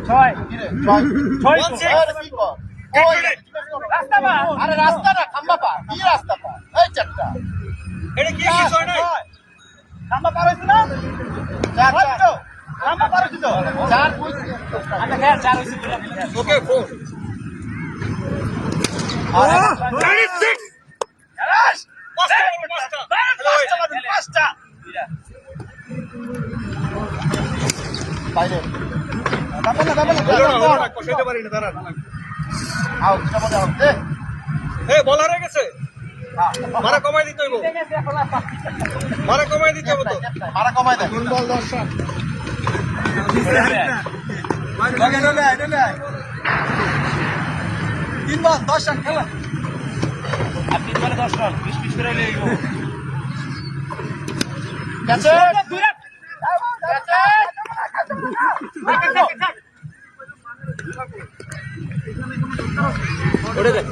ছয় ছয় রাস্তা পা আরে রাস্তা না খাম্বা পা কি রাস্তা পা এই চারটা এটা কি ছয় নাই খাম্বা পার হইছে না চার চার খাম্বা পার হইছে তো চার আচ্ছা খেল চার হইছে ওকে ফোর 26 আরাস পাঁচটা পাঁচটা বাইরে কষাইতে পারি না দাঁড়ান আউট মধ্যে আউট দে এই বল হারে গেছে মারা কমাই দিতে হইব মারা কমাই দিতে হইব তো মারা কমায় দেয় বল 10 রান তিন বল 10 রান খেলা আর তিন বলে 10 রান 20 করে হইলে ক্যাচে দূরে ওড়ে যায়